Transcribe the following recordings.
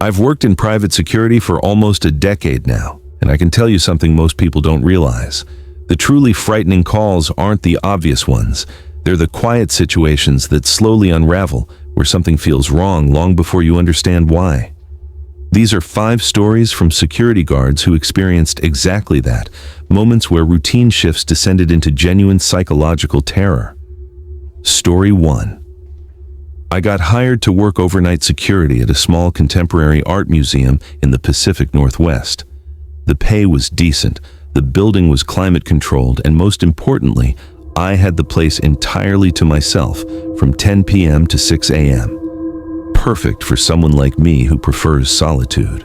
I've worked in private security for almost a decade now, and I can tell you something most people don't realize. The truly frightening calls aren't the obvious ones. They're the quiet situations that slowly unravel, where something feels wrong long before you understand why. These are 5 stories from security guards who experienced exactly that, moments where routine shifts descended into genuine psychological terror. Story 1. I got hired to work overnight security at a small contemporary art museum in the Pacific Northwest. The pay was decent, the building was climate controlled, and most importantly, I had the place entirely to myself from 10 p.m. to 6 a.m. Perfect for someone like me who prefers solitude.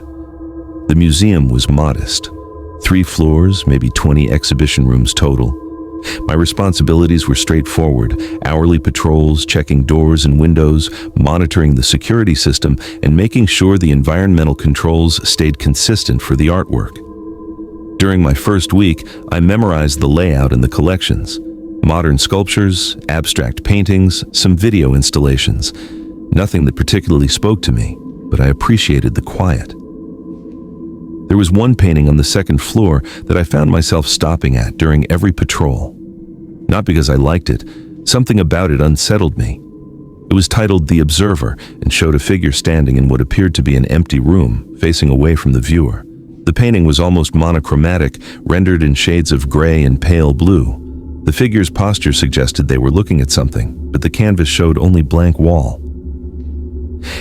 The museum was modest. 3 floors, maybe 20 exhibition rooms total. My responsibilities were straightforward: hourly patrols, checking doors and windows, monitoring the security system, and making sure the environmental controls stayed consistent for the artwork. During my first week, I memorized the layout and the collections. Modern sculptures, abstract paintings, some video installations. Nothing that particularly spoke to me, but I appreciated the quiet. There was one painting on the second floor that I found myself stopping at during every patrol. Not because I liked it, something about it unsettled me. It was titled The Observer and showed a figure standing in what appeared to be an empty room, facing away from the viewer. The painting was almost monochromatic, rendered in shades of gray and pale blue. The figure's posture suggested they were looking at something, but the canvas showed only blank wall.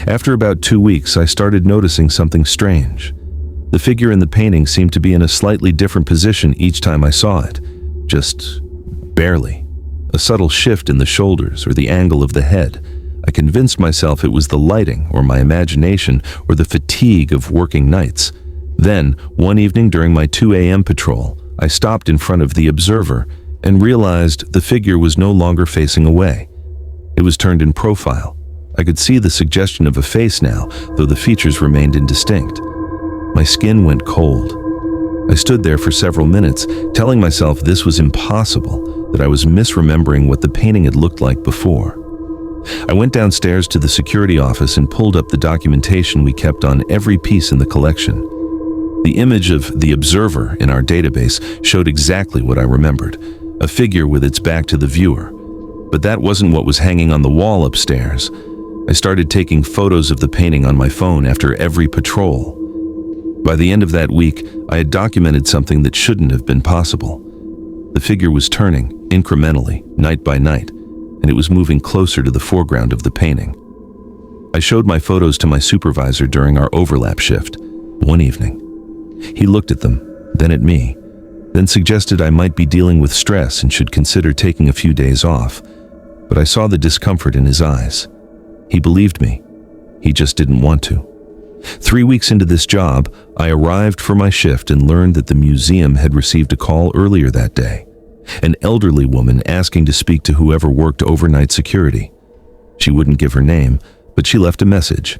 After about 2 weeks, I started noticing something strange. The figure in the painting seemed to be in a slightly different position each time I saw it. Just barely. A subtle shift in the shoulders or the angle of the head. I convinced myself it was the lighting or my imagination or the fatigue of working nights. Then, one evening during my 2 a.m. patrol, I stopped in front of the Observer and realized the figure was no longer facing away. It was turned in profile. I could see the suggestion of a face now, though the features remained indistinct. My skin went cold. I stood there for several minutes, telling myself this was impossible, that I was misremembering what the painting had looked like before. I went downstairs to the security office and pulled up the documentation we kept on every piece in the collection. The image of the Observer in our database showed exactly what I remembered, a figure with its back to the viewer. But that wasn't what was hanging on the wall upstairs. I started taking photos of the painting on my phone after every patrol. By the end of that week, I had documented something that shouldn't have been possible. The figure was turning, incrementally, night by night, and it was moving closer to the foreground of the painting. I showed my photos to my supervisor during our overlap shift, one evening. He looked at them, then at me, then suggested I might be dealing with stress and should consider taking a few days off, but I saw the discomfort in his eyes. He believed me. He just didn't want to. 3 weeks into this job, I arrived for my shift and learned that the museum had received a call earlier that day. An elderly woman asking to speak to whoever worked overnight security. She wouldn't give her name, but she left a message.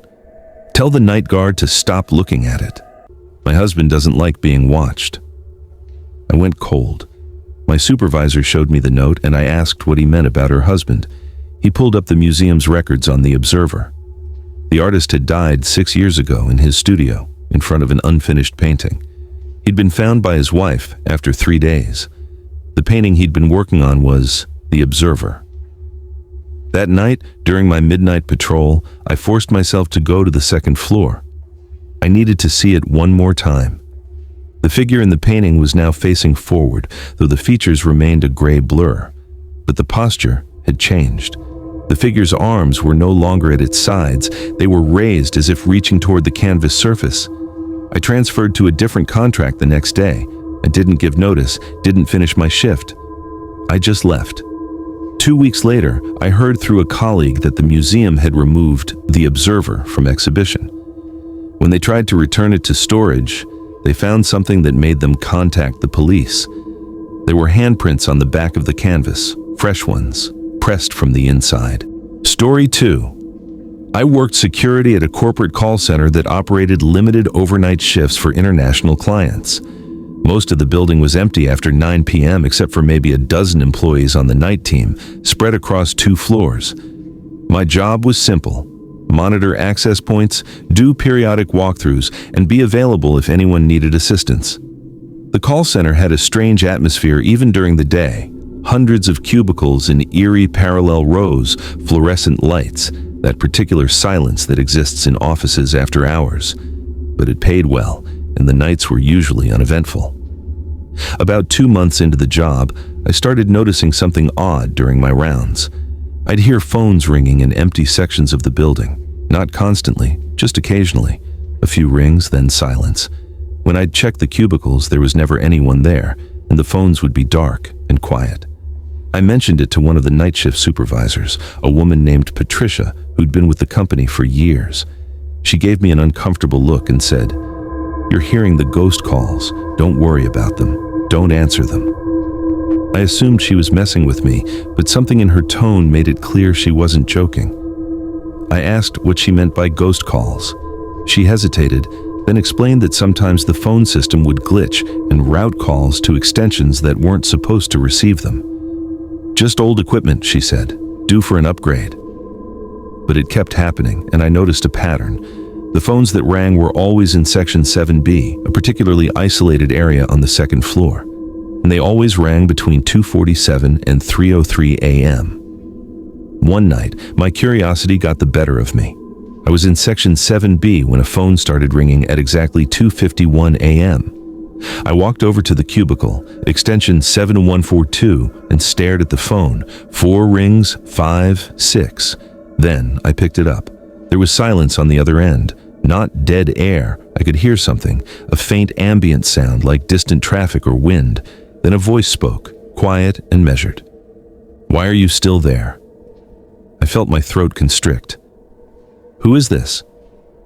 Tell the night guard to stop looking at it. My husband doesn't like being watched. I went cold. My supervisor showed me the note and I asked what he meant about her husband. He pulled up the museum's records on the Observer. The artist had died 6 years ago in his studio, in front of an unfinished painting. He'd been found by his wife after 3 days. The painting he'd been working on was The Observer. That night, during my midnight patrol, I forced myself to go to the second floor. I needed to see it one more time. The figure in the painting was now facing forward, though the features remained a gray blur. But the posture had changed. The figure's arms were no longer at its sides. They were raised as if reaching toward the canvas surface. I transferred to a different contract the next day. I didn't give notice, didn't finish my shift. I just left. 2 weeks later, I heard through a colleague that the museum had removed The Observer from exhibition. When they tried to return it to storage, they found something that made them contact the police. There were handprints on the back of the canvas, fresh ones, pressed from the inside. Story 2. I worked security at a corporate call center that operated limited overnight shifts for international clients. Most of the building was empty after 9 p.m. except for maybe a dozen employees on the night team, spread across 2 floors. My job was simple: monitor access points, do periodic walkthroughs, and be available if anyone needed assistance. The call center had a strange atmosphere even during the day. Hundreds of cubicles in eerie parallel rows, fluorescent lights, that particular silence that exists in offices after hours. But it paid well, and the nights were usually uneventful. About 2 months into the job, I started noticing something odd during my rounds. I'd hear phones ringing in empty sections of the building, not constantly, just occasionally. A few rings, then silence. When I'd check the cubicles, there was never anyone there, and the phones would be dark and quiet. I mentioned it to one of the night shift supervisors, a woman named Patricia, who'd been with the company for years. She gave me an uncomfortable look and said, "You're hearing the ghost calls. Don't worry about them. Don't answer them." I assumed she was messing with me, but something in her tone made it clear she wasn't joking. I asked what she meant by ghost calls. She hesitated, then explained that sometimes the phone system would glitch and route calls to extensions that weren't supposed to receive them. "Just old equipment," she said, "due for an upgrade." But it kept happening, and I noticed a pattern. The phones that rang were always in Section 7B, a particularly isolated area on the second floor. And they always rang between 2:47 and 3:03 a.m. One night, my curiosity got the better of me. I was in Section 7B when a phone started ringing at exactly 2:51 a.m. I walked over to the cubicle, extension 7142, and stared at the phone. 4 rings, 5, 6. Then I picked it up. There was silence on the other end. Not dead air. I could hear something, a faint ambient sound like distant traffic or wind. Then a voice spoke, quiet and measured. "Why are you still there?" I felt my throat constrict. "Who is this?"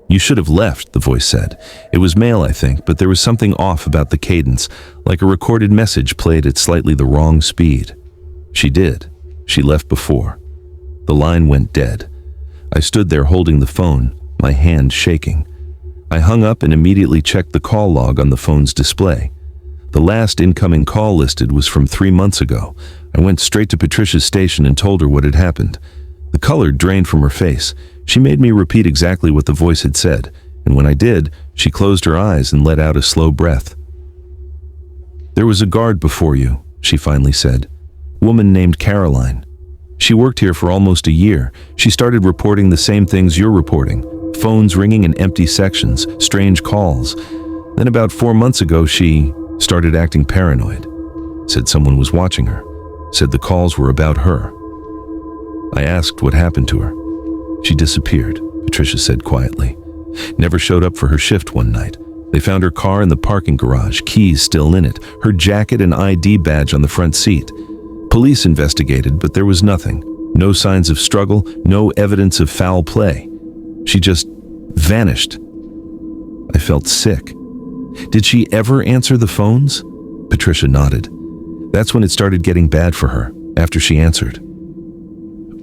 "You should have left," the voice said. It was male, I think, but there was something off about the cadence, like a recorded message played at slightly the wrong speed. She did. She left before. The line went dead. I stood there holding the phone, my hand shaking. I hung up and immediately checked the call log on the phone's display. The last incoming call listed was from 3 months ago. I went straight to Patricia's station and told her what had happened. The color drained from her face. She made me repeat exactly what the voice had said, and when I did, she closed her eyes and let out a slow breath. "There was a guard before you," she finally said. "Woman named Caroline. She worked here for almost a year. She started reporting the same things you're reporting. Phones ringing in empty sections, strange calls. Then about 4 months ago, she started acting paranoid. Said someone was watching her. Said the calls were about her. I asked what happened to her. She disappeared," Patricia said quietly. "Never showed up for her shift one night. They found her car in the parking garage, keys still in it, her jacket and ID badge on the front seat. Police investigated, but there was nothing. No signs of struggle, no evidence of foul play. She just vanished." I felt sick. "Did she ever answer the phones?" Patricia nodded. "That's when it started getting bad for her, after she answered."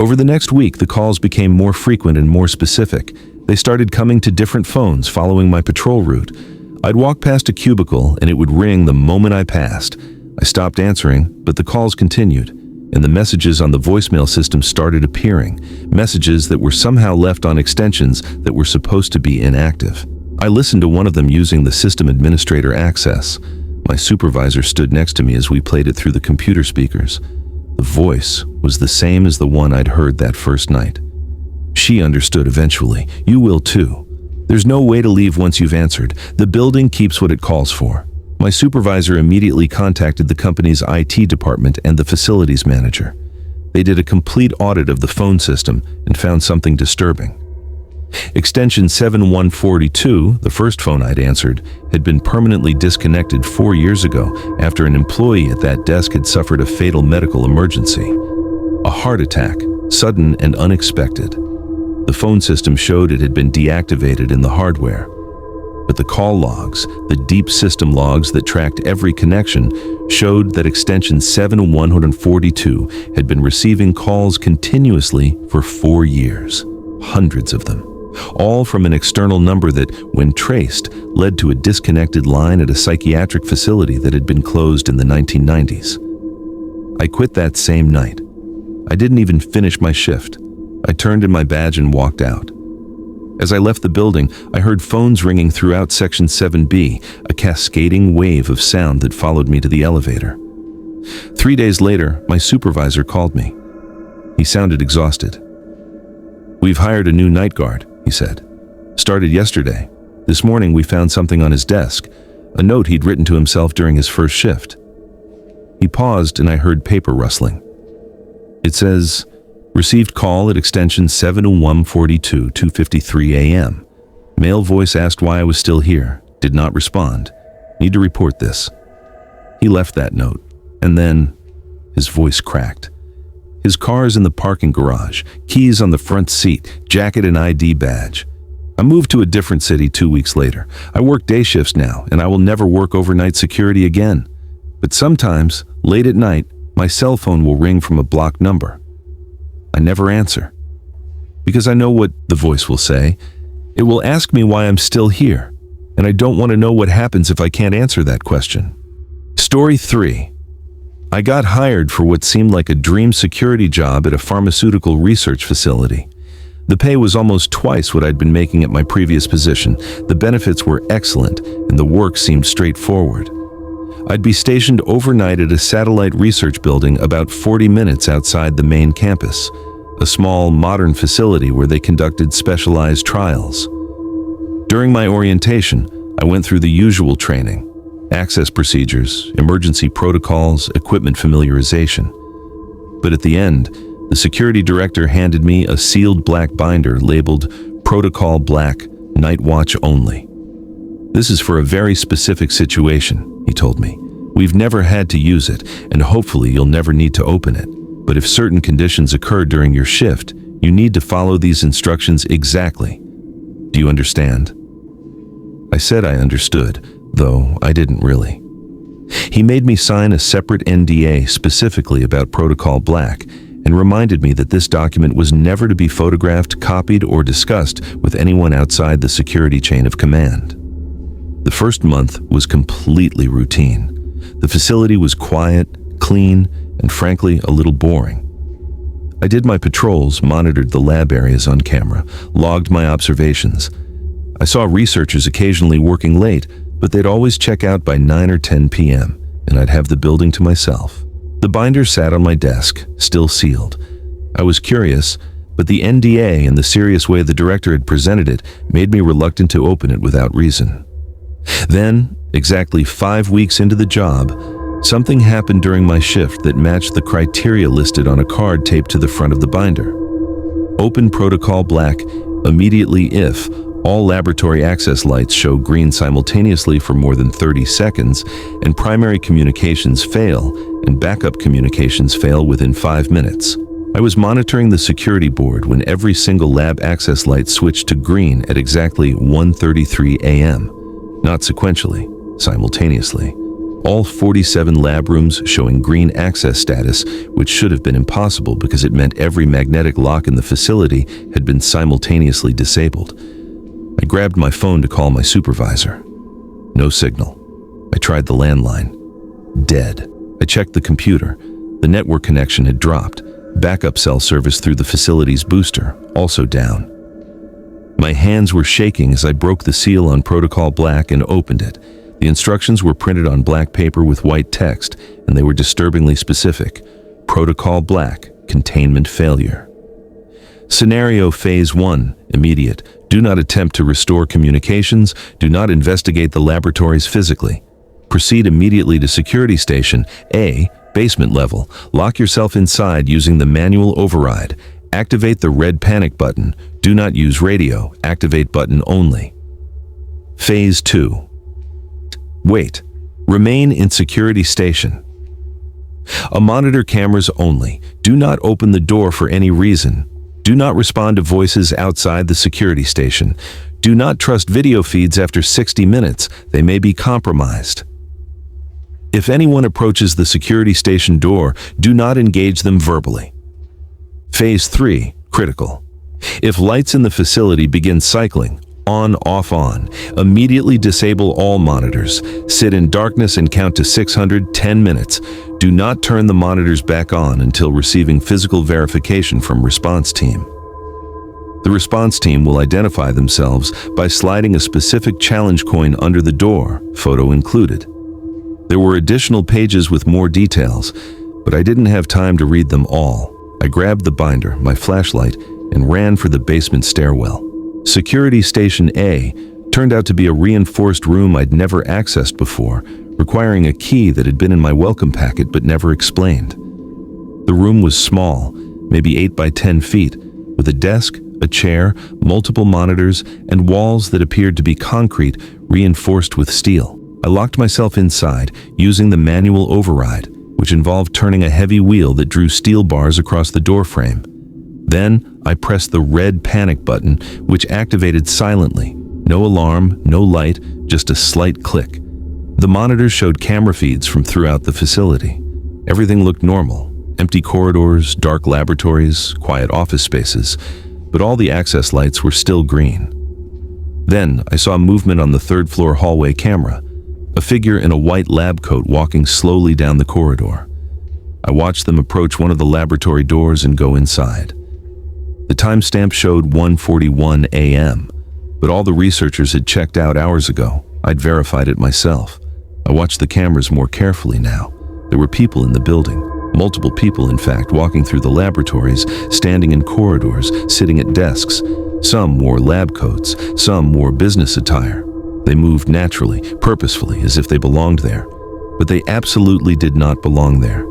Over the next week, the calls became more frequent and more specific. They started coming to different phones following my patrol route. I'd walk past a cubicle and it would ring the moment I passed. I stopped answering, but the calls continued, and the messages on the voicemail system started appearing, messages that were somehow left on extensions that were supposed to be inactive. I listened to one of them using the system administrator access. My supervisor stood next to me as we played it through the computer speakers. The voice was the same as the one I'd heard that first night. She understood eventually. "You will too. There's no way to leave once you've answered. The building keeps what it calls for." My supervisor immediately contacted the company's IT department and the facilities manager. They did a complete audit of the phone system and found something disturbing. Extension 7142, the first phone I'd answered, had been permanently disconnected 4 years ago after an employee at that desk had suffered a fatal medical emergency. A heart attack, sudden and unexpected. The phone system showed it had been deactivated in the hardware. But the call logs, the deep system logs that tracked every connection, showed that extension 7142 had been receiving calls continuously for 4 years. Hundreds of them. All from an external number that, when traced, led to a disconnected line at a psychiatric facility that had been closed in the 1990s. I quit that same night. I didn't even finish my shift. I turned in my badge and walked out. As I left the building, I heard phones ringing throughout Section 7B, a cascading wave of sound that followed me to the elevator. 3 days later, my supervisor called me. He sounded exhausted. "We've hired a new night guard," he said. "Started yesterday. This morning we found something on his desk, a note he'd written to himself during his first shift." He paused and I heard paper rustling. It says, "Received call at extension 70142, 2:53 a.m. Male voice asked why I was still here. Did not respond. Need to report this." He left that note, and then his voice cracked. His car is in the parking garage, keys on the front seat, jacket and ID badge. I moved to a different city 2 weeks later. I work day shifts now, and I will never work overnight security again. But sometimes, late at night, my cell phone will ring from a blocked number. I never answer, because I know what the voice will say. It will ask me why I'm still here, and I don't want to know what happens if I can't answer that question. Story 3. I got hired for what seemed like a dream security job at a pharmaceutical research facility. The pay was almost twice what I'd been making at my previous position. The benefits were excellent, and the work seemed straightforward. I'd be stationed overnight at a satellite research building about 40 minutes outside the main campus, a small, modern facility where they conducted specialized trials. During my orientation, I went through the usual training: access procedures, emergency protocols, equipment familiarization. But at the end, the security director handed me a sealed black binder labeled Protocol Black, Night Watch Only. "This is for a very specific situation," he told me. "We've never had to use it, and hopefully you'll never need to open it. But if certain conditions occur during your shift, you need to follow these instructions exactly. Do you understand?" I said I understood, though I didn't really. He made me sign a separate NDA specifically about Protocol Black, and reminded me that this document was never to be photographed, copied, or discussed with anyone outside the security chain of command. The first month was completely routine. The facility was quiet, clean, and frankly, a little boring. I did my patrols, monitored the lab areas on camera, logged my observations. I saw researchers occasionally working late, but they'd always check out by 9 or 10 p.m., and I'd have the building to myself. The binder sat on my desk, still sealed. I was curious, but the NDA and the serious way the director had presented it made me reluctant to open it without reason. Then, exactly 5 weeks into the job, something happened during my shift that matched the criteria listed on a card taped to the front of the binder. Open Protocol Black immediately if all laboratory access lights show green simultaneously for more than 30 seconds, and primary communications fail, and backup communications fail within 5 minutes. I was monitoring the security board when every single lab access light switched to green at exactly 1:33 a.m. Not sequentially, simultaneously. All 47 lab rooms showing green access status, which should have been impossible because it meant every magnetic lock in the facility had been simultaneously disabled. I grabbed my phone to call my supervisor. No signal. I tried the landline. Dead. I checked the computer. The network connection had dropped. Backup cell service through the facility's booster, also down. My hands were shaking as I broke the seal on Protocol Black and opened it. The instructions were printed on black paper with white text, and they were disturbingly specific. Protocol Black, containment failure. Scenario Phase 1, immediate. Do not attempt to restore communications. Do not investigate the laboratories physically. Proceed immediately to Security Station A, basement level. Lock yourself inside using the manual override. Activate the red panic button. Do not use radio. Activate button only. Phase 2. Wait. Remain in Security Station. A monitor cameras only. Do not open the door for any reason. Do not respond to voices outside the security station. Do not trust video feeds after 60 minutes. They may be compromised. If anyone approaches the security station door, do not engage them verbally. Phase 3, critical. If lights in the facility begin cycling, on, off, on, immediately disable all monitors. Sit in darkness and count to 600, 10 minutes. Do not turn the monitors back on until receiving physical verification from response team. The response team will identify themselves by sliding a specific challenge coin under the door, photo included. There were additional pages with more details, but I didn't have time to read them all. I grabbed the binder, my flashlight, and ran for the basement stairwell. Security Station A turned out to be a reinforced room I'd never accessed before, requiring a key that had been in my welcome packet but never explained. The room was small, maybe 8 by 10 feet, with a desk, a chair, multiple monitors, and walls that appeared to be concrete reinforced with steel. I locked myself inside, using the manual override, which involved turning a heavy wheel that drew steel bars across the door frame. Then, I pressed the red panic button, which activated silently. No alarm, no light, just a slight click. The monitors showed camera feeds from throughout the facility. Everything looked normal. Empty corridors, dark laboratories, quiet office spaces, but all the access lights were still green. Then, I saw movement on the third-floor hallway camera, a figure in a white lab coat walking slowly down the corridor. I watched them approach one of the laboratory doors and go inside. The timestamp showed 1:41 a.m., but all the researchers had checked out hours ago. I'd verified it myself. I watched the cameras more carefully now. There were people in the building. Multiple people, in fact, walking through the laboratories, standing in corridors, sitting at desks. Some wore lab coats, some wore business attire. They moved naturally, purposefully, as if they belonged there. But they absolutely did not belong there.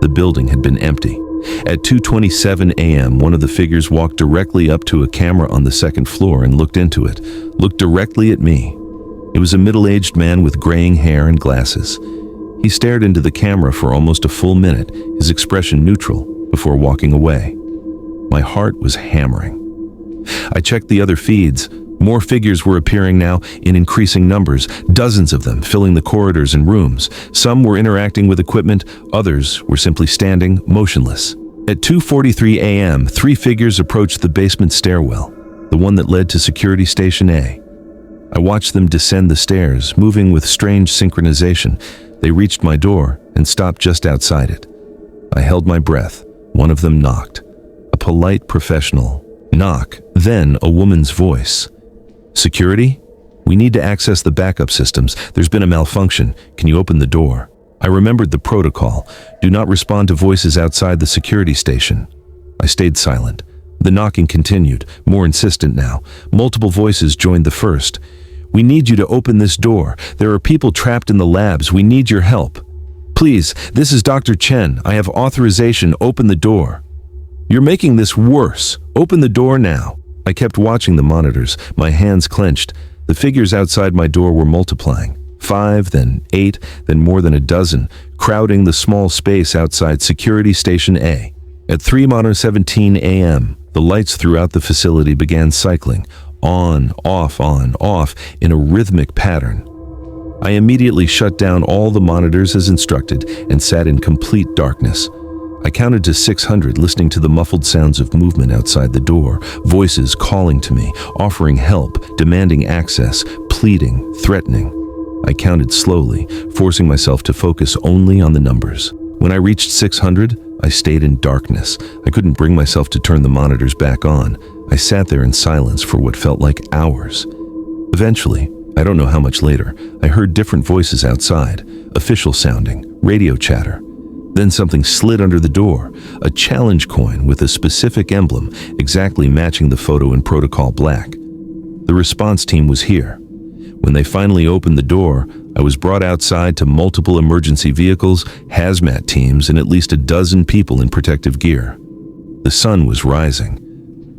The building had been empty. At 2:27 a.m., one of the figures walked directly up to a camera on the second floor and looked into it, looked directly at me. It was a middle-aged man with graying hair and glasses. He stared into the camera for almost a full minute, his expression neutral, before walking away. My heart was hammering. I checked the other feeds. More figures were appearing now in increasing numbers, dozens of them filling the corridors and rooms. Some were interacting with equipment, others were simply standing, motionless. At 2:43 a.m., 3 figures approached the basement stairwell, the one that led to Security Station A. I watched them descend the stairs, moving with strange synchronization. They reached my door and stopped just outside it. I held my breath. One of them knocked. A polite, professional knock, then a woman's voice. "Security? We need to access the backup systems. There's been a malfunction. Can you open the door?" I remembered the protocol. Do not respond to voices outside the security station. I stayed silent. The knocking continued, more insistent now. Multiple voices joined the first. "We need you to open this door. There are people trapped in the labs. We need your help. Please, this is Dr. Chen. I have authorization. Open the door." "You're making this worse. Open the door now." I kept watching the monitors, my hands clenched. The figures outside my door were multiplying. 5, then 8, then more than a dozen, crowding the small space outside Security Station A. At 3:17 a.m., the lights throughout the facility began cycling, on, off, in a rhythmic pattern. I immediately shut down all the monitors as instructed and sat in complete darkness. I counted to 600, listening to the muffled sounds of movement outside the door, voices calling to me, offering help, demanding access, pleading, threatening. I counted slowly, forcing myself to focus only on the numbers. When I reached 600, I stayed in darkness. I couldn't bring myself to turn the monitors back on. I sat there in silence for what felt like hours. Eventually, I don't know how much later, I heard different voices outside, official sounding, radio chatter. Then something slid under the door, a challenge coin with a specific emblem exactly matching the photo in Protocol Black. The response team was here. When they finally opened the door, I was brought outside to multiple emergency vehicles, hazmat teams, and at least a dozen people in protective gear. The sun was rising.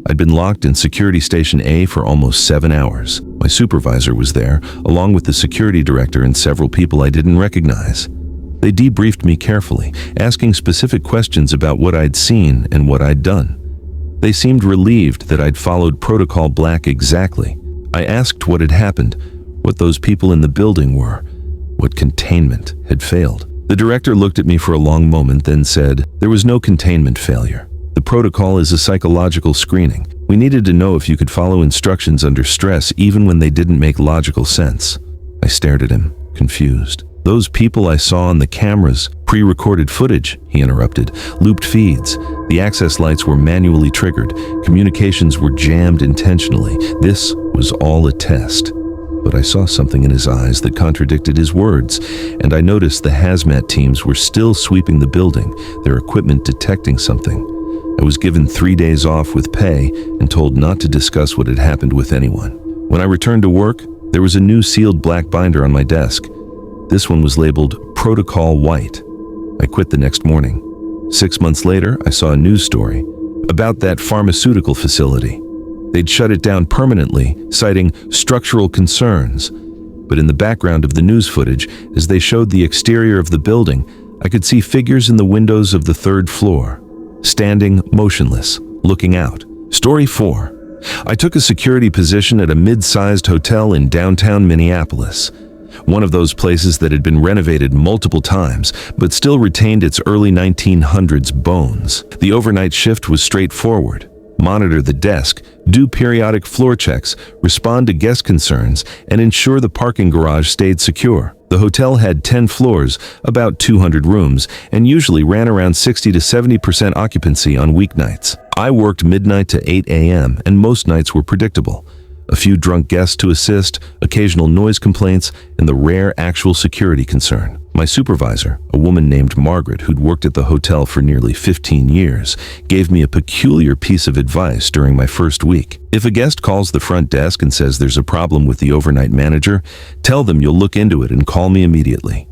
I'd been locked in Security Station A for almost 7 hours. My supervisor was there, along with the security director and several people I didn't recognize. They debriefed me carefully, asking specific questions about what I'd seen and what I'd done. They seemed relieved that I'd followed Protocol Black exactly. I asked what had happened, what those people in the building were, what containment had failed. The director looked at me for a long moment, then said, "There was no containment failure. The protocol is a psychological screening. We needed to know if you could follow instructions under stress even when they didn't make logical sense." I stared at him, confused. Those people I saw on the cameras, pre-recorded footage, he interrupted, looped feeds. The access lights were manually triggered. Communications were jammed intentionally. This was all a test. But I saw something in his eyes that contradicted his words, and I noticed the hazmat teams were still sweeping the building, their equipment detecting something. I was given 3 days off with pay and told not to discuss what had happened with anyone. When I returned to work, there was a new sealed black binder on my desk. This one was labeled Protocol White. I quit the next morning. 6 months later, I saw a news story about that pharmaceutical facility. They'd shut it down permanently, citing structural concerns. But in the background of the news footage, as they showed the exterior of the building, I could see figures in the windows of the 3rd floor, standing motionless, looking out. Story 4. I took a security position at a mid-sized hotel in downtown Minneapolis. One of those places that had been renovated multiple times, but still retained its early 1900s bones. The overnight shift was straightforward. Monitor the desk, do periodic floor checks, respond to guest concerns, and ensure the parking garage stayed secure. The hotel had 10 floors, about 200 rooms, and usually ran around 60 to 70% occupancy on weeknights. I worked midnight to 8 a.m., and most nights were predictable. A few drunk guests to assist, occasional noise complaints, and the rare actual security concern. My supervisor, a woman named Margaret who'd worked at the hotel for nearly 15 years, gave me a peculiar piece of advice during my first week. If a guest calls the front desk and says there's a problem with the overnight manager, tell them you'll look into it and call me immediately.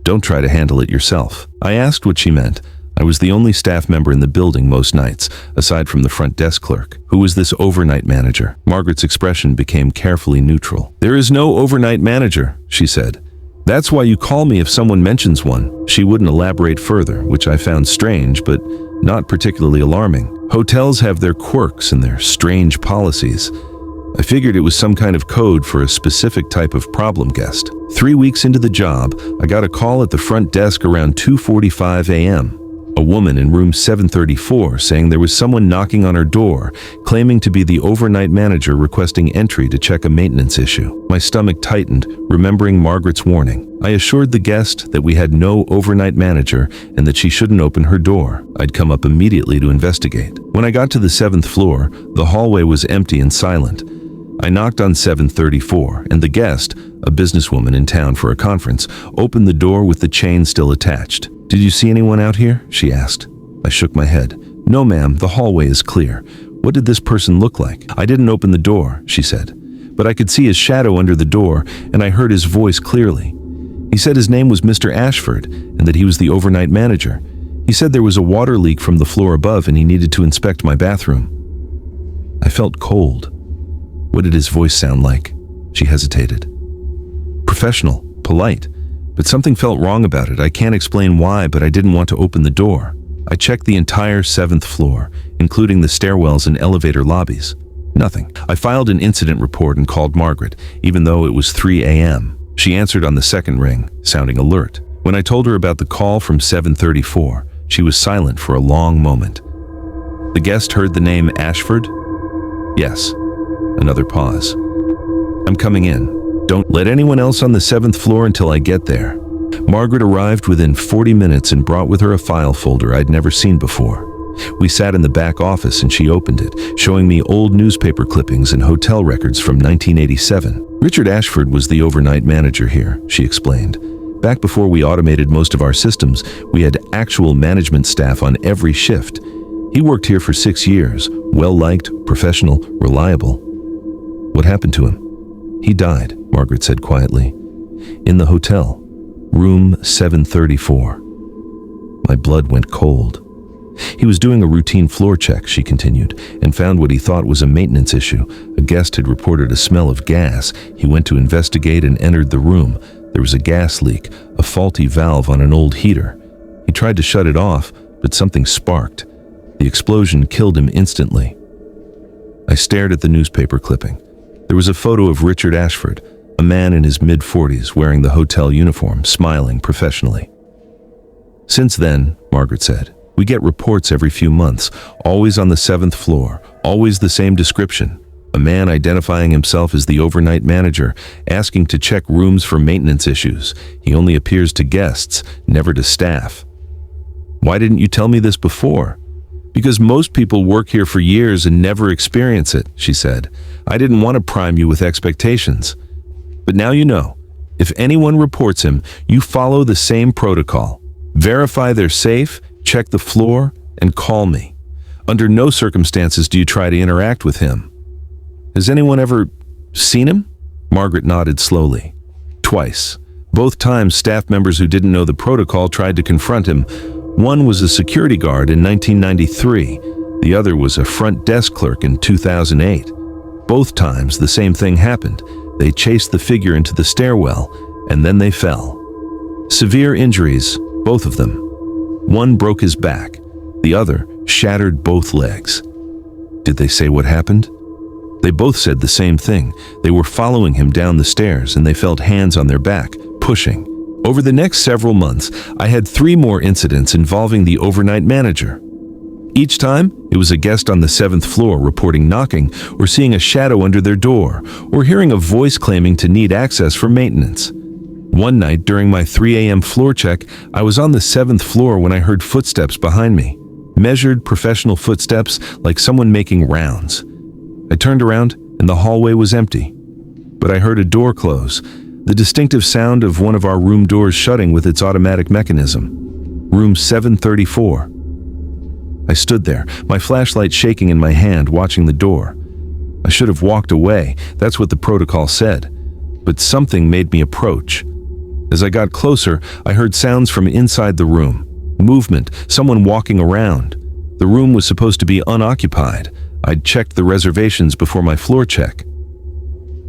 Don't try to handle it yourself. I asked what she meant. I was the only staff member in the building most nights, aside from the front desk clerk. Who was this overnight manager? Margaret's expression became carefully neutral. There is no overnight manager, she said. That's why you call me if someone mentions one. She wouldn't elaborate further, which I found strange, but not particularly alarming. Hotels have their quirks and their strange policies. I figured it was some kind of code for a specific type of problem guest. 3 weeks into the job, I got a call at the front desk around 2:45 a.m. A woman in room 734 saying there was someone knocking on her door, claiming to be the overnight manager requesting entry to check a maintenance issue. My stomach tightened, remembering Margaret's warning. I assured the guest that we had no overnight manager and that she shouldn't open her door. I'd come up immediately to investigate. When I got to the 7th floor, the hallway was empty and silent. I knocked on 734, and the guest, a businesswoman in town for a conference, opened the door with the chain still attached. "Did you see anyone out here?" she asked. I shook my head. "No, ma'am, the hallway is clear. What did this person look like?" "I didn't open the door," she said. "But I could see his shadow under the door, and I heard his voice clearly. He said his name was Mr. Ashford, and that he was the overnight manager. He said there was a water leak from the floor above, and he needed to inspect my bathroom." I felt cold. What did his voice sound like? She hesitated. Professional, polite. But something felt wrong about it. I can't explain why, but I didn't want to open the door. I checked the entire 7th floor, including the stairwells and elevator lobbies. Nothing. I filed an incident report and called Margaret, even though it was 3 a.m. She answered on the second ring, sounding alert. When I told her about the call from 734, she was silent for a long moment. "The guest heard the name Ashford?" "Yes." Another pause. "I'm coming in. Don't let anyone else on the 7th floor until I get there." Margaret arrived within 40 minutes and brought with her a file folder I'd never seen before. We sat in the back office and she opened it, showing me old newspaper clippings and hotel records from 1987. "Richard Ashford was the overnight manager here," she explained. "Back before we automated most of our systems, we had actual management staff on every shift. He worked here for 6 years, well-liked, professional, reliable." "What happened to him?" "He died," Margaret said quietly. "In the hotel, room 734. My blood went cold. "He was doing a routine floor check," she continued, "and found what he thought was a maintenance issue. A guest had reported a smell of gas. He went to investigate and entered the room. There was a gas leak, a faulty valve on an old heater. He tried to shut it off, but something sparked. The explosion killed him instantly." I stared at the newspaper clipping. There was a photo of Richard Ashford, a man in his mid-40s wearing the hotel uniform, smiling professionally. "Since then," Margaret said, "we get reports every few months, always on the 7th floor, always the same description. A man identifying himself as the overnight manager, asking to check rooms for maintenance issues. He only appears to guests, never to staff. Why didn't you tell me this before? Because most people work here for years and never experience it, she said. I didn't want to prime you with expectations. But now you know. If anyone reports him, you follow the same protocol. Verify they're safe, check the floor, and call me. Under no circumstances do you try to interact with him. Has anyone ever seen him? Margaret nodded slowly. Twice. Both times staff members who didn't know the protocol tried to confront him. One was a security guard in 1993. The other was a front desk clerk in 2008. Both times the same thing happened. They chased the figure into the stairwell, and then they fell. Severe injuries, both of them. One broke his back. The other shattered both legs. Did they say what happened? They both said the same thing. They were following him down the stairs, and they felt hands on their back, pushing. Over the next several months, I had 3 more incidents involving the overnight manager. Each time, it was a guest on the 7th floor reporting knocking or seeing a shadow under their door or hearing a voice claiming to need access for maintenance. One night during my 3 a.m. floor check, I was on the 7th floor when I heard footsteps behind me. Measured professional footsteps like someone making rounds. I turned around and the hallway was empty. But I heard a door close, the distinctive sound of one of our room doors shutting with its automatic mechanism. Room 734. I stood there, my flashlight shaking in my hand, watching the door. I should have walked away, that's what the protocol said. But something made me approach. As I got closer, I heard sounds from inside the room. Movement, someone walking around. The room was supposed to be unoccupied. I'd checked the reservations before my floor check.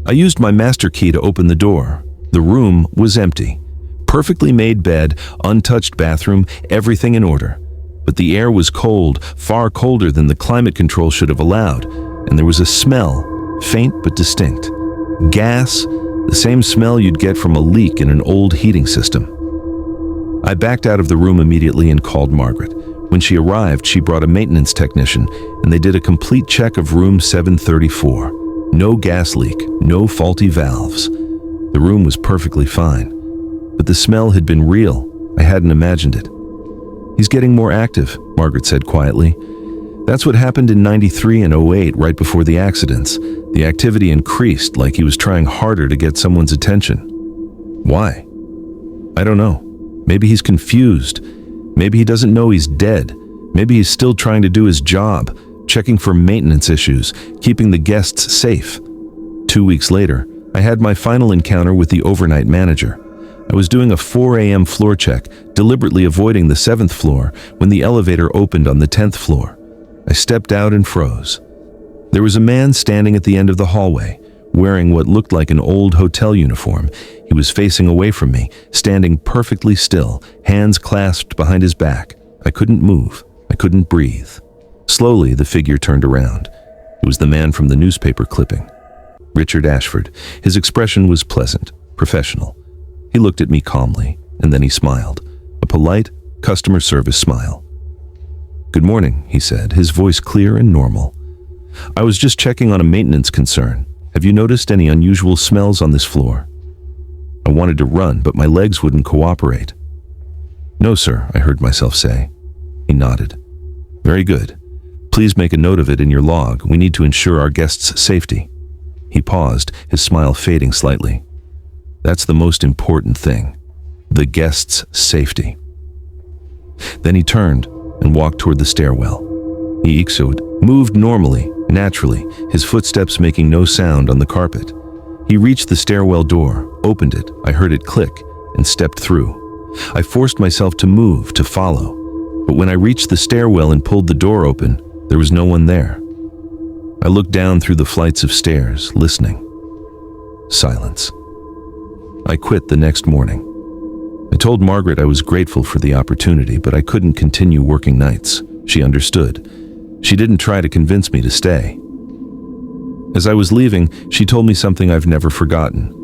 I used my master key to open the door. The room was empty. Perfectly made bed, untouched bathroom, everything in order. But the air was cold, far colder than the climate control should have allowed, and there was a smell, faint but distinct. Gas, the same smell you'd get from a leak in an old heating system. I backed out of the room immediately and called Margaret. When she arrived, she brought a maintenance technician, and they did a complete check of room 734. No gas leak, no faulty valves. The room was perfectly fine. But the smell had been real. I hadn't imagined it. He's getting more active, Margaret said quietly. That's what happened in 93 and 08, right before the accidents. The activity increased, like he was trying harder to get someone's attention. Why? I don't know. Maybe he's confused. Maybe he doesn't know he's dead. Maybe he's still trying to do his job, checking for maintenance issues, keeping the guests safe. 2 weeks later, I had my final encounter with the overnight manager. I was doing a 4 a.m. floor check, deliberately avoiding the 7th floor, when the elevator opened on the 10th floor. I stepped out and froze. There was a man standing at the end of the hallway, wearing what looked like an old hotel uniform. He was facing away from me, standing perfectly still, hands clasped behind his back. I couldn't move. I couldn't breathe. Slowly, the figure turned around. It was the man from the newspaper clipping. Richard Ashford. His expression was pleasant, professional. He looked at me calmly, and then he smiled. A polite, customer service smile. "Good morning," he said, his voice clear and normal. "I was just checking on a maintenance concern. Have you noticed any unusual smells on this floor?" I wanted to run, but my legs wouldn't cooperate. "No, sir," I heard myself say. He nodded. "Very good. Please make a note of it in your log. We need to ensure our guests' safety." He paused, his smile fading slightly. "That's the most important thing. The guests' safety." Then he turned and walked toward the stairwell. He moved normally, naturally, his footsteps making no sound on the carpet. He reached the stairwell door, opened it, I heard it click, and stepped through. I forced myself to move, to follow. But when I reached the stairwell and pulled the door open, there was no one there. I looked down through the flights of stairs, listening. Silence. I quit the next morning. I told Margaret I was grateful for the opportunity, but I couldn't continue working nights. She understood. She didn't try to convince me to stay. As I was leaving, she told me something I've never forgotten.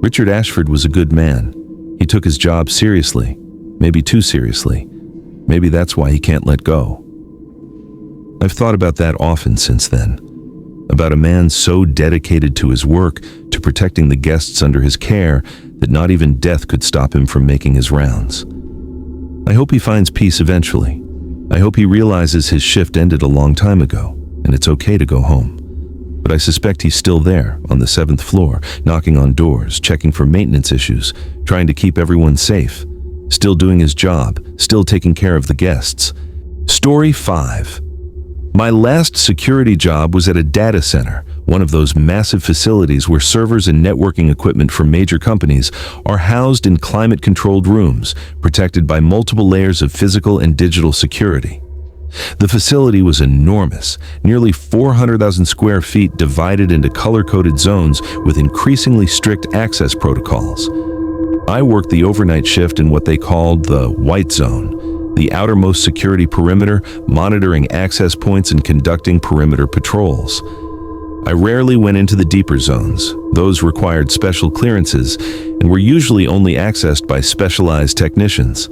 Richard Ashford was a good man. He took his job seriously, maybe too seriously. Maybe that's why he can't let go. I've thought about that often since then. about a man so dedicated to his work, to protecting the guests under his care, that not even death could stop him from making his rounds. I hope he finds peace eventually. I hope he realizes his shift ended a long time ago, and it's okay to go home. But I suspect he's still there, on the 7th floor, knocking on doors, checking for maintenance issues, trying to keep everyone safe, still doing his job, still taking care of the guests. Story 5. My last security job was at a data center, one of those massive facilities where servers and networking equipment from major companies are housed in climate-controlled rooms, protected by multiple layers of physical and digital security. The facility was enormous, nearly 400,000 square feet divided into color-coded zones with increasingly strict access protocols. I worked the overnight shift in what they called the White Zone, the outermost security perimeter, monitoring access points and conducting perimeter patrols. I rarely went into the deeper zones. Those required special clearances and were usually only accessed by specialized technicians.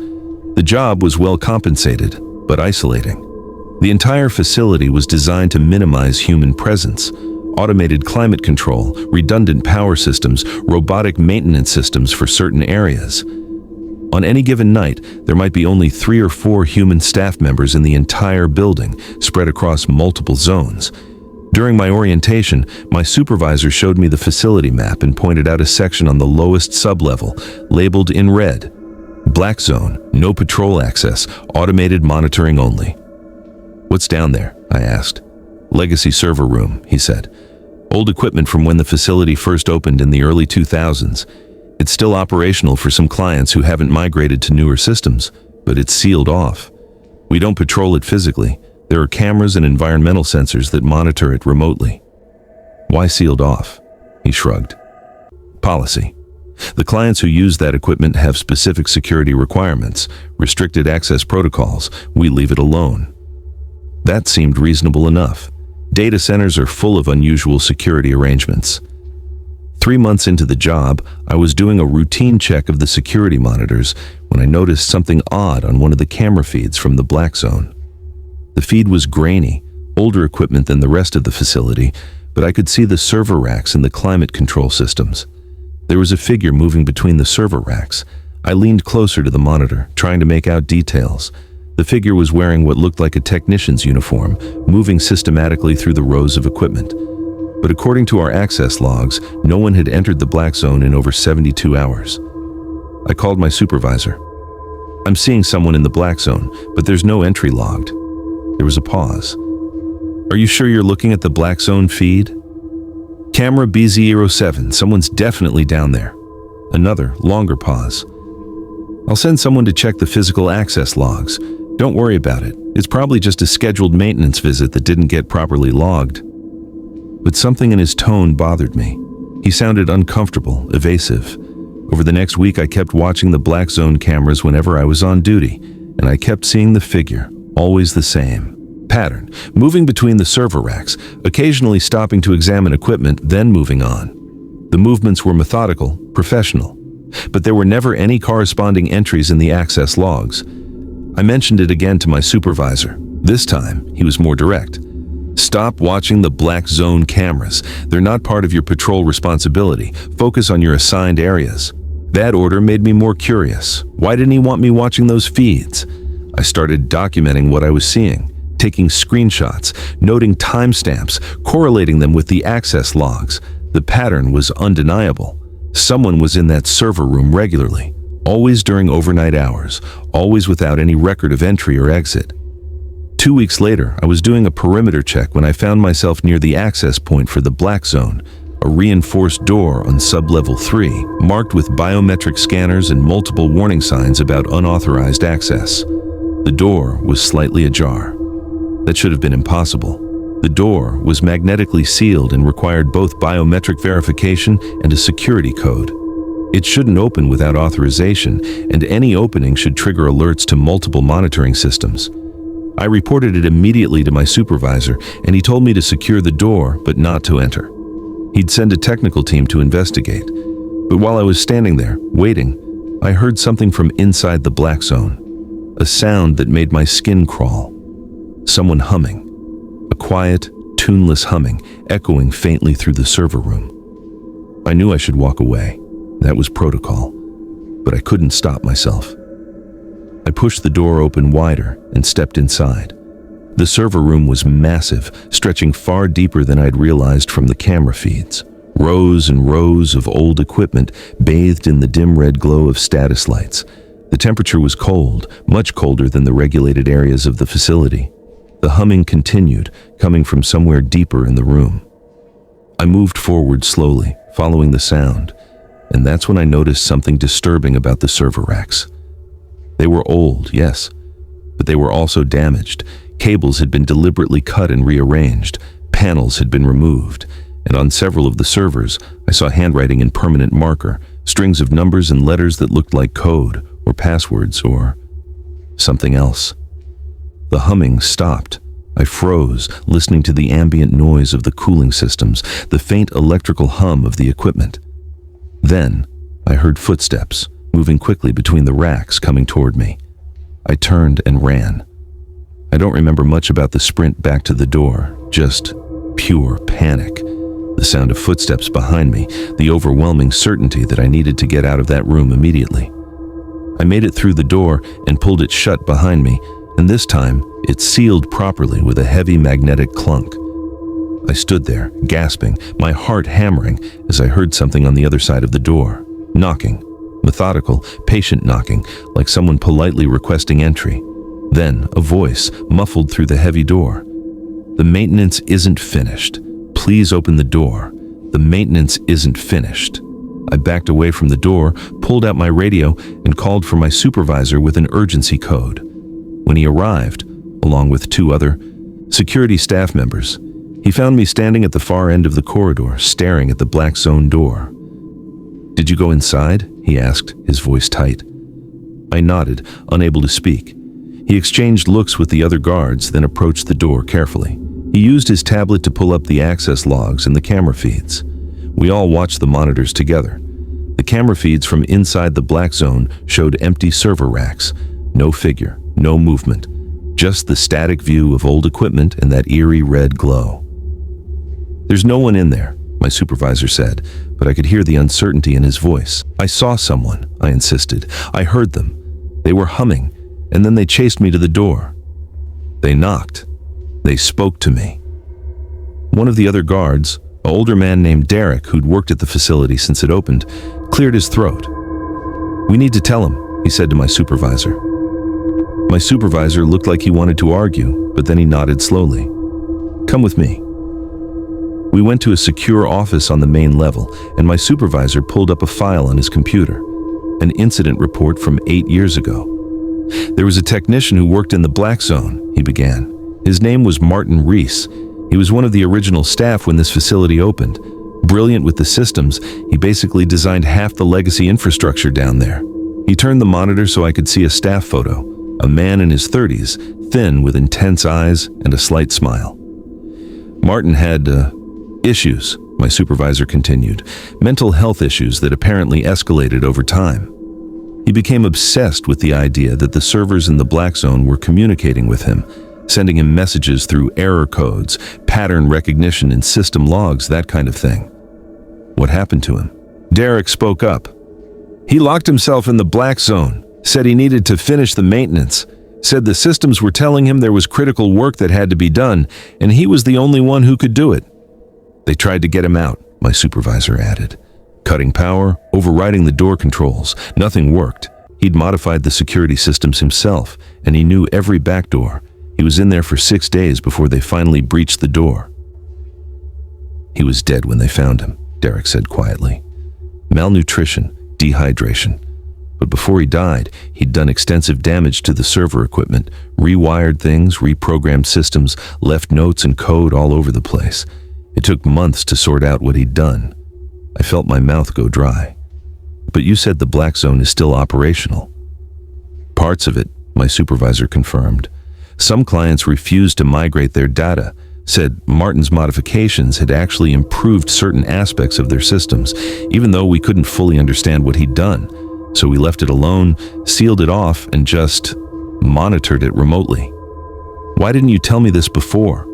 The job was well compensated, but isolating. The entire facility was designed to minimize human presence. Automated climate control, redundant power systems, robotic maintenance systems for certain areas. On any given night, there might be only 3 or 4 human staff members in the entire building, spread across multiple zones. During my orientation, my supervisor showed me the facility map and pointed out a section on the lowest sublevel, labeled in red. Black Zone, no patrol access, automated monitoring only. "What's down there?" I asked. "Legacy server room," he said. "Old equipment from when the facility first opened in the early 2000s. It's still operational for some clients who haven't migrated to newer systems, but it's sealed off. We don't patrol it physically. There are cameras and environmental sensors that monitor it remotely." "Why sealed off?" He shrugged. "Policy. The clients who use that equipment have specific security requirements, restricted access protocols. We leave it alone." That seemed reasonable enough. Data centers are full of unusual security arrangements. 3 months into the job, I was doing a routine check of the security monitors when I noticed something odd on one of the camera feeds from the Black Zone. The feed was grainy, older equipment than the rest of the facility, but I could see the server racks and the climate control systems. There was a figure moving between the server racks. I leaned closer to the monitor, trying to make out details. The figure was wearing what looked like a technician's uniform, moving systematically through the rows of equipment. But according to our access logs, no one had entered the Black Zone in over 72 hours. I called my supervisor. "I'm seeing someone in the Black Zone, but there's no entry logged." There was a pause. "Are you sure you're looking at the Black Zone feed?" "Camera BZ07, someone's definitely down there." Another, longer pause. "I'll send someone to check the physical access logs. Don't worry about it. It's probably just a scheduled maintenance visit that didn't get properly logged." But something in his tone bothered me. He sounded uncomfortable, evasive. Over the next week, I kept watching the Black Zone cameras whenever I was on duty, and I kept seeing the figure, always the same pattern, moving between the server racks, occasionally stopping to examine equipment, then moving on. The movements were methodical, professional, but there were never any corresponding entries in the access logs. I mentioned it again to my supervisor. This time, he was more direct. "Stop watching the Black Zone cameras. They're not part of your patrol responsibility. Focus on your assigned areas." That order made me more curious. Why didn't he want me watching those feeds? I started documenting what I was seeing, taking screenshots, noting timestamps, correlating them with the access logs. The pattern was undeniable. Someone was in that server room regularly, always during overnight hours, always without any record of entry or exit. 2 weeks later, I was doing a perimeter check when I found myself near the access point for the Black Zone, a reinforced door on sublevel 3, marked with biometric scanners and multiple warning signs about unauthorized access. The door was slightly ajar. That should have been impossible. The door was magnetically sealed and required both biometric verification and a security code. It shouldn't open without authorization, and any opening should trigger alerts to multiple monitoring systems. I reported it immediately to my supervisor, and he told me to secure the door, but not to enter. He'd send a technical team to investigate. But while I was standing there, waiting, I heard something from inside the Black Zone. A sound that made my skin crawl. Someone humming. A quiet, tuneless humming, echoing faintly through the server room. I knew I should walk away. That was protocol. But I couldn't stop myself. I pushed the door open wider and stepped inside. The server room was massive, stretching far deeper than I'd realized from the camera feeds. Rows and rows of old equipment bathed in the dim red glow of status lights. The temperature was cold, much colder than the regulated areas of the facility. The humming continued, coming from somewhere deeper in the room. I moved forward slowly, following the sound, and that's when I noticed something disturbing about the server racks. They were old, yes, but they were also damaged. Cables had been deliberately cut and rearranged, panels had been removed, and on several of the servers, I saw handwriting in permanent marker, strings of numbers and letters that looked like code, or passwords, or something else. The humming stopped. I froze, listening to the ambient noise of the cooling systems, the faint electrical hum of the equipment. Then, I heard footsteps, moving quickly between the racks, coming toward me. I turned and ran. I don't remember much about the sprint back to the door, just pure panic. The sound of footsteps behind me, the overwhelming certainty that I needed to get out of that room immediately. I made it through the door and pulled it shut behind me, and this time, it sealed properly with a heavy magnetic clunk. I stood there, gasping, my heart hammering, as I heard something on the other side of the door. Knocking. Methodical, patient knocking, like someone politely requesting entry. Then, a voice, muffled through the heavy door. "The maintenance isn't finished. Please open the door. The maintenance isn't finished." I backed away from the door, pulled out my radio, and called for my supervisor with an urgency code. When he arrived, along with 2 other security staff members, he found me standing at the far end of the corridor, staring at the black zone door. "Did you go inside?" he asked, his voice tight. I nodded, unable to speak. He exchanged looks with the other guards, then approached the door carefully. He used his tablet to pull up the access logs and the camera feeds. We all watched the monitors together. The camera feeds from inside the black zone showed empty server racks. No figure, no movement. Just the static view of old equipment and that eerie red glow. "There's no one in there," my supervisor said, but I could hear the uncertainty in his voice. "I saw someone," I insisted. "I heard them. They were humming, and then they chased me to the door. They knocked. They spoke to me." One of the other guards, an older man named Derek, who'd worked at the facility since it opened, cleared his throat. "We need to tell him," he said to my supervisor. My supervisor looked like he wanted to argue, but then he nodded slowly. "Come with me." We went to a secure office on the main level, and my supervisor pulled up a file on his computer, an incident report from 8 years ago. "There was a technician who worked in the black zone," he began. "His name was Martin Reese. He was one of the original staff when this facility opened. Brilliant with the systems, he basically designed half the legacy infrastructure down there." He turned the monitor so I could see a staff photo, a man in his 30s, thin with intense eyes and a slight smile. "Martin had issues," my supervisor continued, "mental health issues that apparently escalated over time. He became obsessed with the idea that the servers in the black zone were communicating with him, sending him messages through error codes, pattern recognition in system logs, that kind of thing." "What happened to him?" Derek spoke up. "He locked himself in the black zone, said he needed to finish the maintenance, said the systems were telling him there was critical work that had to be done, and he was the only one who could do it. They tried to get him out," my supervisor added. "Cutting power, overriding the door controls. Nothing worked. He'd modified the security systems himself, and he knew every back door. He was in there for 6 days before they finally breached the door." "He was dead when they found him," Derek said quietly. "Malnutrition, dehydration. But before he died, he'd done extensive damage to the server equipment, rewired things, reprogrammed systems, left notes and code all over the place. It took months to sort out what he'd done. I felt my mouth go dry. But you said the black zone is still operational." "Parts of it," my supervisor confirmed. "Some clients refused to migrate their data, said Martin's modifications had actually improved certain aspects of their systems, even though we couldn't fully understand what he'd done. So we left it alone, sealed it off, and just monitored it remotely." "Why didn't you tell me this before?"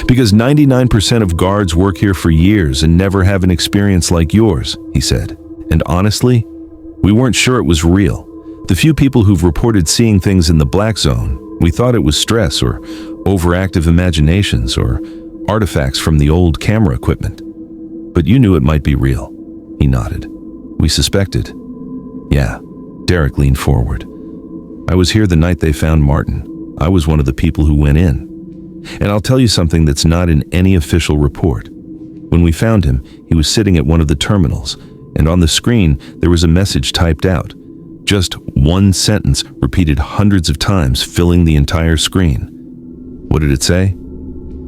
Because 99% of guards work here for years and never have an experience like yours, he said. And honestly, we weren't sure it was real. The few people who've reported seeing things in the black zone, we thought it was stress or overactive imaginations or artifacts from the old camera equipment. But you knew it might be real. He nodded. We suspected. Yeah, Derek leaned forward. I was here the night they found Martin. I was one of the people who went in. And I'll tell you something that's not in any official report. When we found him, he was sitting at one of the terminals, and on the screen there was a message typed out. Just one sentence repeated hundreds of times, filling the entire screen. What did it say?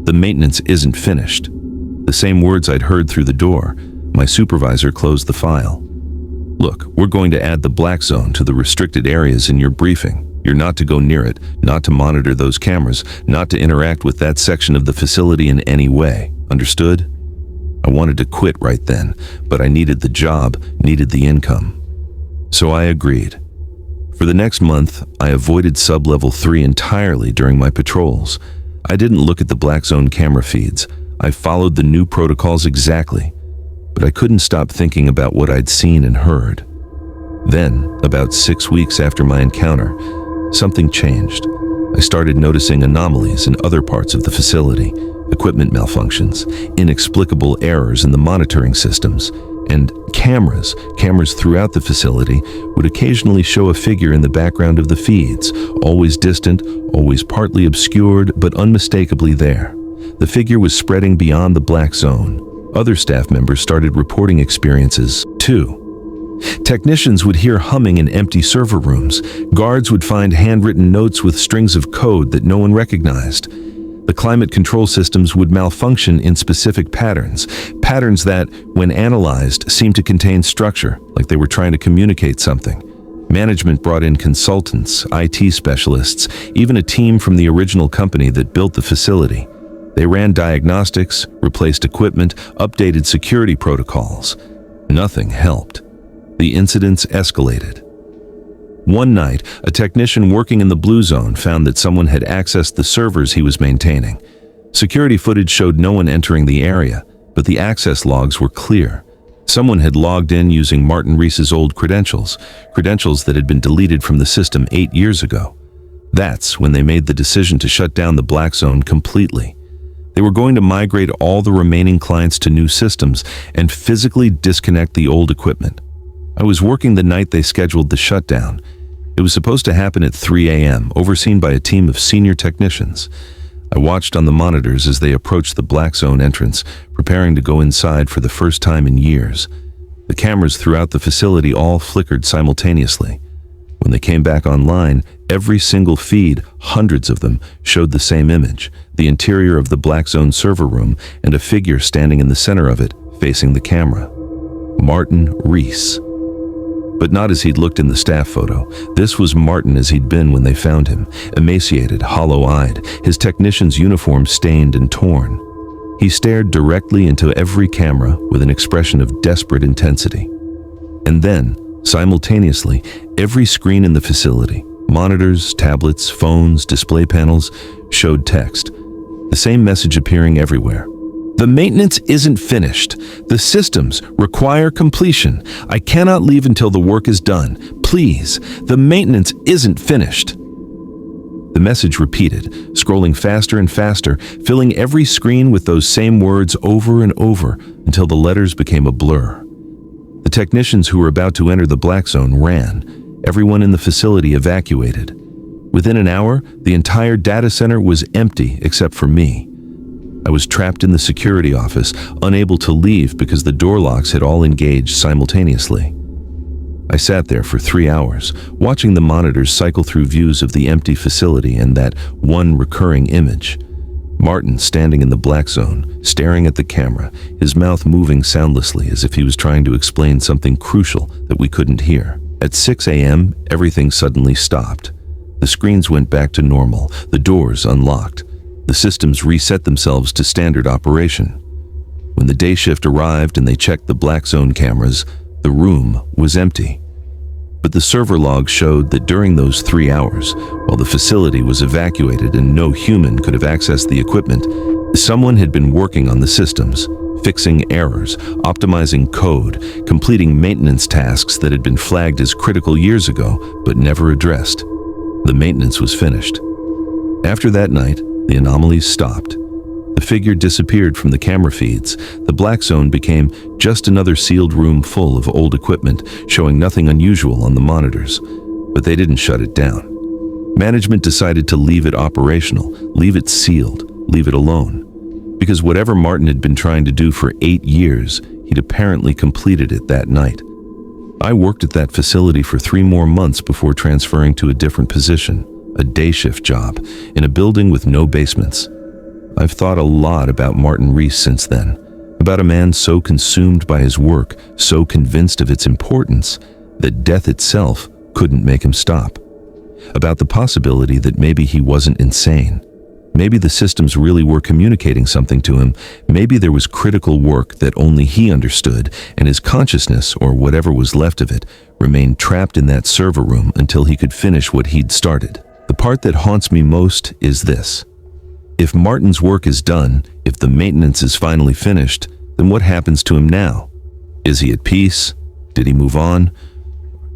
The maintenance isn't finished. The same words I'd heard through the door. My supervisor closed the file. Look, we're going to add the black zone to the restricted areas in your briefing. You're not to go near it, not to monitor those cameras, not to interact with that section of the facility in any way. Understood? I wanted to quit right then, but I needed the job, needed the income. So I agreed. For the next month, I avoided sub-level 3 entirely during my patrols. I didn't look at the black zone camera feeds. I followed the new protocols exactly. But I couldn't stop thinking about what I'd seen and heard. Then, about 6 weeks after my encounter, something changed. I started noticing anomalies in other parts of the facility, equipment malfunctions, inexplicable errors in the monitoring systems, and cameras throughout the facility would occasionally show a figure in the background of the feeds, always distant, always partly obscured, but unmistakably there. The figure was spreading beyond the black zone. Other staff members started reporting experiences, too. Technicians would hear humming in empty server rooms. Guards would find handwritten notes with strings of code that no one recognized. The climate control systems would malfunction in specific patterns that, when analyzed, seemed to contain structure, like they were trying to communicate something. Management brought in consultants, IT specialists, even a team from the original company that built the facility. They ran diagnostics, replaced equipment, updated security protocols. Nothing helped. The incidents escalated. One night, a technician working in the blue zone found that someone had accessed the servers he was maintaining. Security footage showed no one entering the area, but the access logs were clear. Someone had logged in using Martin Reese's old credentials that had been deleted from the system 8 years ago. That's when they made the decision to shut down the black zone completely. They were going to migrate all the remaining clients to new systems and physically disconnect the old equipment. I was working the night they scheduled the shutdown. It was supposed to happen at 3 a.m., overseen by a team of senior technicians. I watched on the monitors as they approached the black zone entrance, preparing to go inside for the first time in years. The cameras throughout the facility all flickered simultaneously. When they came back online, every single feed, hundreds of them, showed the same image, the interior of the black zone server room and a figure standing in the center of it, facing the camera. Martin Reese. But not as he'd looked in the staff photo. This was Martin as he'd been when they found him, emaciated, hollow-eyed, his technician's uniform stained and torn. He stared directly into every camera with an expression of desperate intensity. And then, simultaneously, every screen in the facility, monitors, tablets, phones, display panels, showed text. The same message appearing everywhere. The maintenance isn't finished. The systems require completion. I cannot leave until the work is done. Please, the maintenance isn't finished. The message repeated, scrolling faster and faster, filling every screen with those same words over and over until the letters became a blur. The technicians who were about to enter the black zone ran. Everyone in the facility evacuated. Within an hour, the entire data center was empty except for me. I was trapped in the security office, unable to leave because the door locks had all engaged simultaneously. I sat there for 3 hours, watching the monitors cycle through views of the empty facility and that one recurring image. Martin standing in the black zone, staring at the camera, his mouth moving soundlessly as if he was trying to explain something crucial that we couldn't hear. At 6 a.m., everything suddenly stopped. The screens went back to normal, the doors unlocked. The systems reset themselves to standard operation. When the day shift arrived and they checked the black zone cameras, the room was empty. But the server logs showed that during those 3 hours, while the facility was evacuated and no human could have accessed the equipment, Someone had been working on the systems, fixing errors, optimizing code, completing maintenance tasks that had been flagged as critical years ago but never addressed. The maintenance was finished. After that night, the anomalies stopped. The figure disappeared from the camera feeds. The black zone became just another sealed room full of old equipment, showing nothing unusual on the monitors. But they didn't shut it down. Management decided to leave it operational, leave it sealed, leave it alone. Because whatever Martin had been trying to do for 8 years, he'd apparently completed it that night. I worked at that facility for 3 more months before transferring to a different position, a day shift job, in a building with no basements. I've thought a lot about Martin Rees since then, about a man so consumed by his work, so convinced of its importance, that death itself couldn't make him stop. About the possibility that maybe he wasn't insane. Maybe the systems really were communicating something to him. Maybe there was critical work that only he understood, and his consciousness, or whatever was left of it, remained trapped in that server room until he could finish what he'd started. The part that haunts me most is this. If Martin's work is done, if the maintenance is finally finished, then what happens to him now? Is he at peace? Did he move on?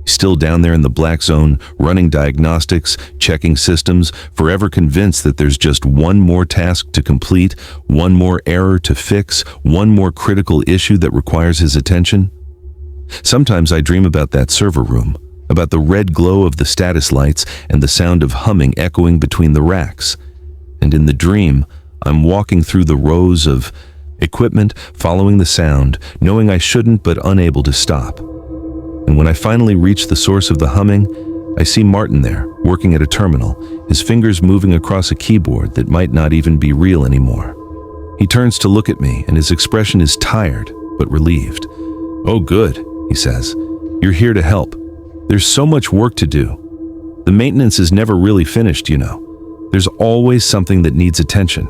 Still down there in the black zone, running diagnostics, checking systems, forever convinced that there's just one more task to complete, one more error to fix, one more critical issue that requires his attention? Sometimes I dream about that server room, about the red glow of the status lights and the sound of humming echoing between the racks. And in the dream, I'm walking through the rows of equipment, following the sound, knowing I shouldn't but unable to stop. And when I finally reach the source of the humming, I see Martin there, working at a terminal, his fingers moving across a keyboard that might not even be real anymore. He turns to look at me, and his expression is tired, but relieved. "Oh, good," he says. "You're here to help. There's so much work to do. The maintenance is never really finished, you know. There's always something that needs attention.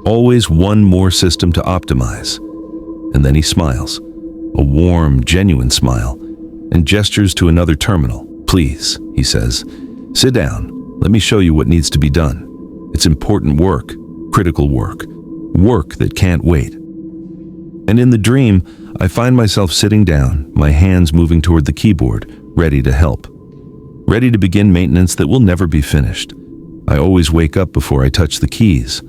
Always one more system to optimize." And then he smiles, a warm, genuine smile, and gestures to another terminal. "Please," he says, "sit down. Let me show you what needs to be done. It's important work, critical work, work that can't wait." And in the dream, I find myself sitting down, my hands moving toward the keyboard, ready to help. Ready to begin maintenance that will never be finished. I always wake up before I touch the keys.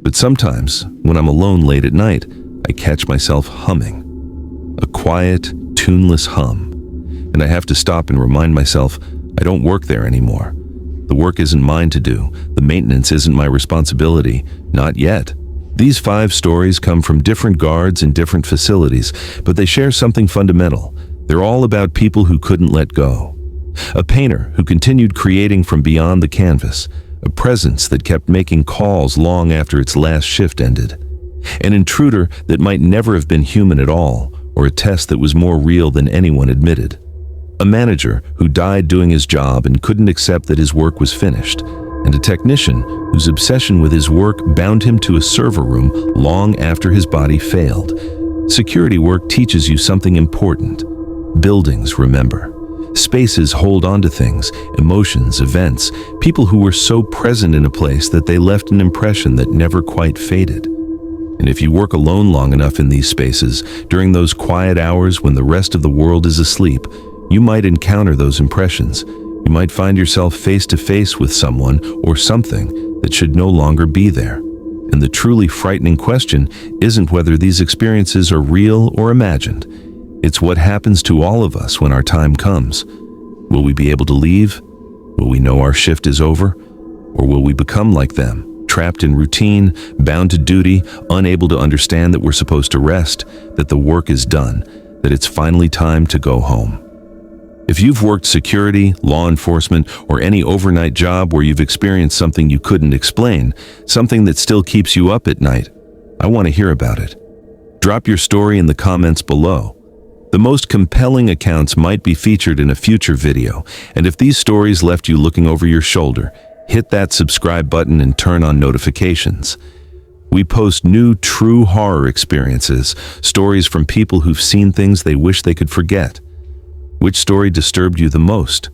But sometimes, when I'm alone late at night, I catch myself humming. A quiet, tuneless hum. And I have to stop and remind myself I don't work there anymore. The work isn't mine to do. The maintenance isn't my responsibility. Not yet. These 5 stories come from different guards in different facilities, but they share something fundamental. They're all about people who couldn't let go. A painter who continued creating from beyond the canvas. A presence that kept making calls long after its last shift ended. An intruder that might never have been human at all, or a test that was more real than anyone admitted. A manager who died doing his job and couldn't accept that his work was finished. And a technician whose obsession with his work bound him to a server room long after his body failed. Security work teaches you something important. Buildings remember. Spaces hold on to things, emotions, events, people who were so present in a place that they left an impression that never quite faded. And if you work alone long enough in these spaces, during those quiet hours when the rest of the world is asleep, you might encounter those impressions. You might find yourself face to face with someone or something that should no longer be there. And the truly frightening question isn't whether these experiences are real or imagined. It's what happens to all of us when our time comes. Will we be able to leave? Will we know our shift is over? Or will we become like them, trapped in routine, bound to duty, unable to understand that we're supposed to rest, that the work is done, that it's finally time to go home? If you've worked security, law enforcement, or any overnight job where you've experienced something you couldn't explain, something that still keeps you up at night, I want to hear about it. Drop your story in the comments below. The most compelling accounts might be featured in a future video, and if these stories left you looking over your shoulder, hit that subscribe button and turn on notifications. We post new true horror experiences, stories from people who've seen things they wish they could forget. Which story disturbed you the most?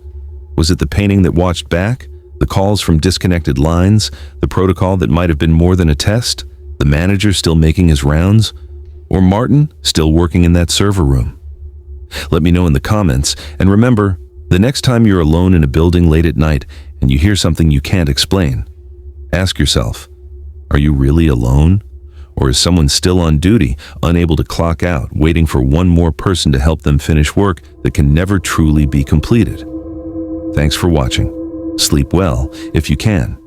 Was it the painting that watched back? The calls from disconnected lines? The protocol that might have been more than a test? The manager still making his rounds? Or Martin still working in that server room? Let me know in the comments, and remember, the next time you're alone in a building late at night and you hear something you can't explain, ask yourself, are you really alone? Or is someone still on duty, unable to clock out, waiting for one more person to help them finish work that can never truly be completed? Thanks for watching. Sleep well if you can.